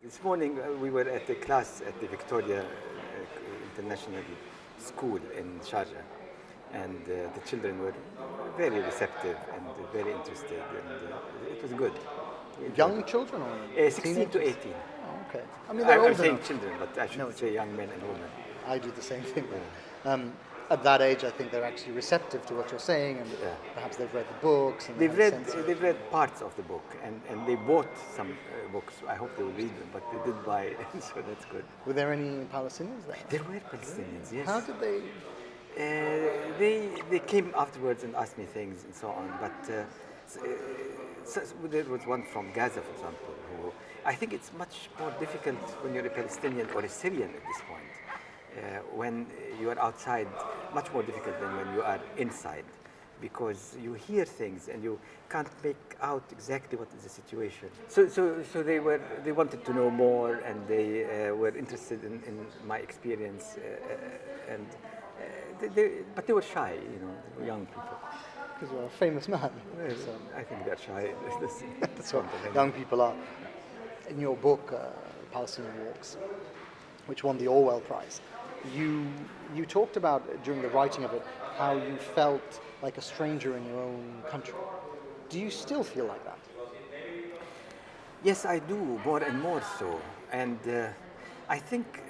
This morning we were at a class at the Victoria International School in Sharjah, and the children were very receptive and very interested, and it was good. Young children or 16 to 18. Oh, okay. I mean, they're I'm old saying enough. children, but I should say young men and women. I do the same thing. At that age, I think they're actually receptive to what you're saying, and perhaps they've read the books. And They've read parts of the book, and they bought some books. I hope they will read them, but they did buy, so that's good. Were there any Palestinians there? There were Palestinians, yes. How did they? They came afterwards and asked me things and so on, but so there was one from Gaza, for example, who I think it's much more difficult when you're a Palestinian or a Syrian at this point. When you are outside, much more difficult than when you are inside, because you hear things and you can't make out exactly what is the situation. So they wanted to know more, and they were interested in my experience, but they were shy, they were young people. Because you're a famous man. So I think they're shy. That's what young people are. In your book, Palestinian Walks, which won the Orwell Prize, you talked about, during the writing of it, how you felt like a stranger in your own country. Do you still feel like that? Yes, I do, more and more so. And I think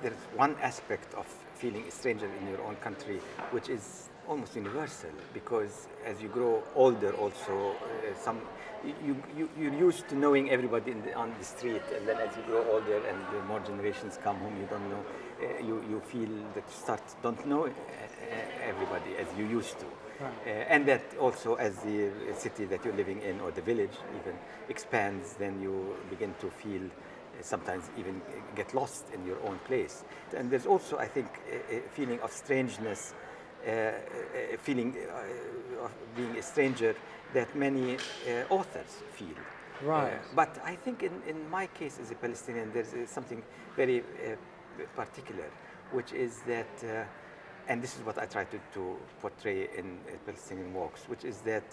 there's one aspect of feeling a stranger in your own country which is almost universal, because as you grow older also, you're used to knowing everybody on the street, and then as you grow older and the more generations come whom you don't know, you feel that you don't know everybody as you used to. Right. And that also, as the city that you're living in, or the village even, expands, then you begin to feel, sometimes even get lost in your own place. And there's also, I think, a feeling of strangeness, a feeling of being a stranger that many authors feel. Right. But I think in my case as a Palestinian, there's something very particular, which is that, and this is what I try to portray in Palestinian Walks, which is that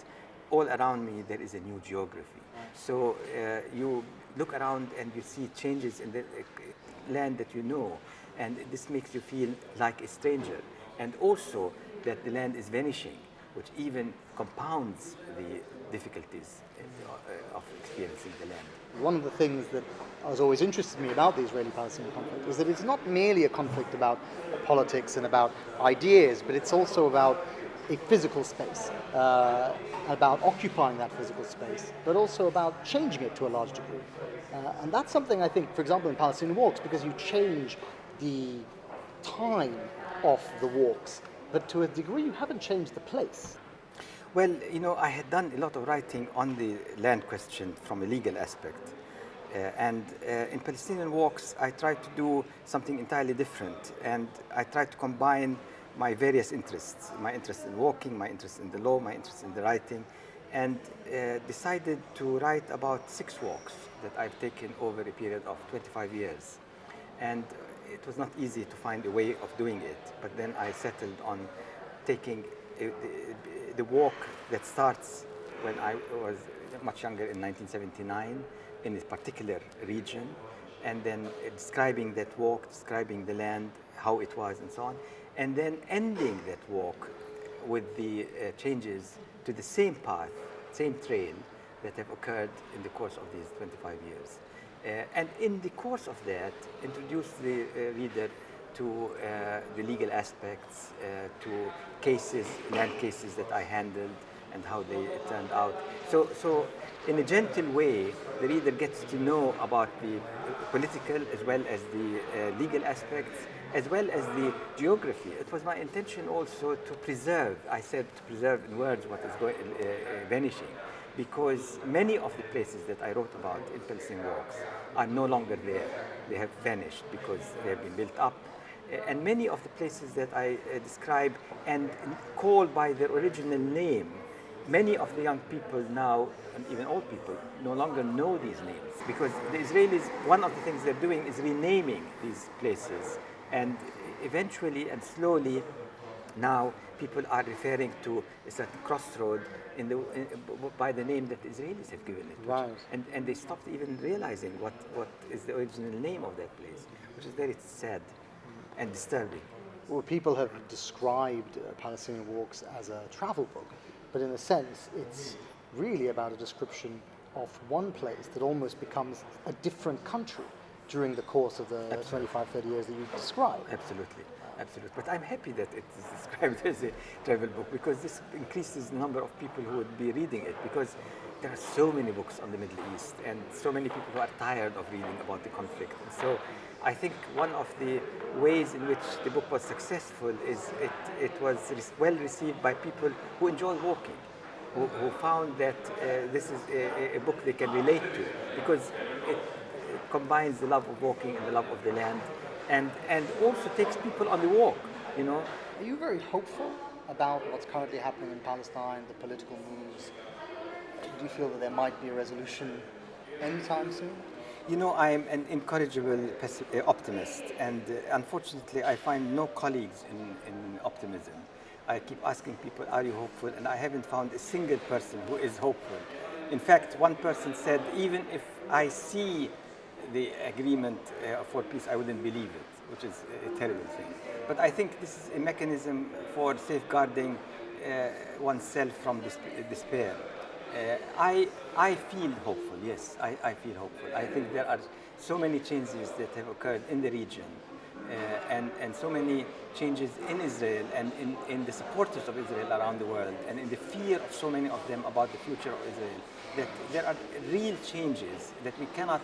all around me there is a new geography. So you look around and you see changes in the land that you know, and this makes you feel like a stranger. And also that the land is vanishing, which even compounds the difficulties of experiencing the land. One of the things that has always interested me about the Israeli-Palestinian conflict is that it's not merely a conflict about politics and about ideas, but it's also about a physical space, about occupying that physical space, but also about changing it to a large degree. And that's something, I think, for example, in Palestinian Walks, because you change the time of the walks, but to a degree you haven't changed the place. Well, I had done a lot of writing on the land question from a legal aspect. And in Palestinian Walks, I tried to do something entirely different. And I tried to combine my various interests, my interest in walking, my interest in the law, my interest in the writing, and decided to write about 6 walks that I've taken over a period of 25 years. And it was not easy to find a way of doing it, but then I settled on taking the walk that starts when I was much younger, in 1979, in a particular region, and then describing that walk, describing the land, how it was, and so on, and then ending that walk with the changes to the same path, same trail that have occurred in the course of these 25 years. And in the course of that, introduce the reader to the legal aspects, to cases, land cases that I handled and how they turned out. So in a gentle way, the reader gets to know about the political as well as the legal aspects, as well as the geography. It was my intention also to preserve, I said to preserve in words what is vanishing, because many of the places that I wrote about in Palestinian Walks are no longer there. They have vanished because they have been built up. And many of the places that I describe and call by their original name, many of the young people now, and even old people, no longer know these names, because the Israelis, one of the things they're doing is renaming these places. And eventually and slowly, now people are referring to a certain crossroad by the name that the Israelis have given it. Right. And they stopped even realizing what is the original name of that place, which is very sad and disturbing. Well, people have described Palestinian Walks as a travel book, but in a sense, it's really about a description of one place that almost becomes a different country during the course of the 25, 30 years that you describe. Absolutely. Absolutely. But I'm happy that it is described as a travel book, because this increases the number of people who would be reading it, because there are so many books on the Middle East and so many people who are tired of reading about the conflict. And so I think one of the ways in which the book was successful is it was well received by people who enjoy walking, who found that this is a book they can relate to, because it combines the love of walking and the love of the land, and also takes people on the walk, you know. Are you very hopeful about what's currently happening in Palestine, the political moves? Do you feel that there might be a resolution anytime soon? You know, I am an incorrigible optimist, and unfortunately I find no colleagues in optimism. I keep asking people, are you hopeful? And I haven't found a single person who is hopeful. In fact, one person said, even if I see the agreement for peace, I wouldn't believe it, which is a terrible thing. But I think this is a mechanism for safeguarding oneself from despair. I feel hopeful, yes, I feel hopeful. I think there are so many changes that have occurred in the region, and so many changes in Israel and in the supporters of Israel around the world, and in the fear of so many of them about the future of Israel, that there are real changes that we cannot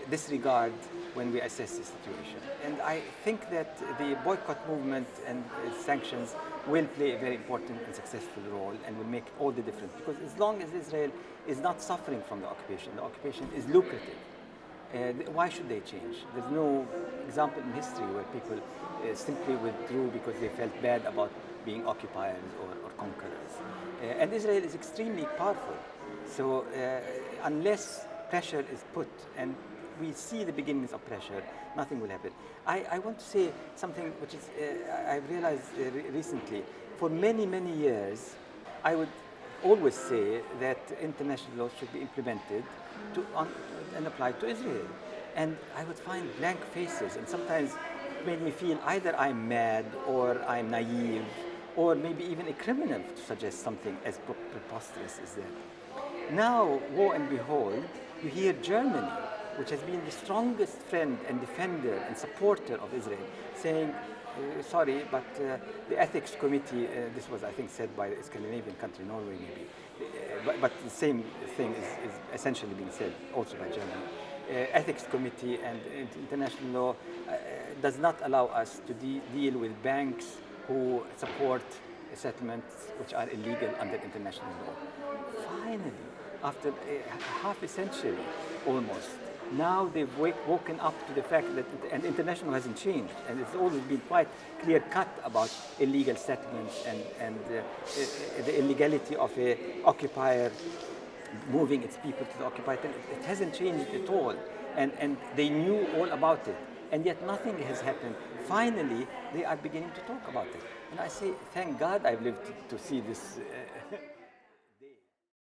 disregard when we assess the situation. And I think that the boycott movement and sanctions will play a very important and successful role, and will make all the difference, because as long as Israel is not suffering from the occupation is lucrative. Why should they change? There's no example in history where people simply withdrew because they felt bad about being occupiers or conquerors. And Israel is extremely powerful. So unless pressure is put, and we see the beginnings of pressure, nothing will happen. I want to say something which is, I've realized recently. For many, many years, I would always say that international law should be implemented and applied to Israel. And I would find blank faces, and sometimes it made me feel either I'm mad or I'm naive, or maybe even a criminal to suggest something as preposterous as that. Now, lo and behold, you hear Germany, which has been the strongest friend and defender and supporter of Israel, saying, sorry, but the ethics committee, this was, I think, said by a Scandinavian country, Norway maybe, but the same thing is essentially being said also by Germany. Ethics committee and international law does not allow us to deal with banks who support settlements which are illegal under international law. Finally, after half a century almost, now they've woken up to the fact that, and international hasn't changed, and it's always been quite clear cut about illegal settlements and the illegality of an occupier moving its people to the occupied territory. It hasn't changed at all, and they knew all about it, and yet nothing has happened. Finally, they are beginning to talk about it, and I say, thank God I've lived to see this.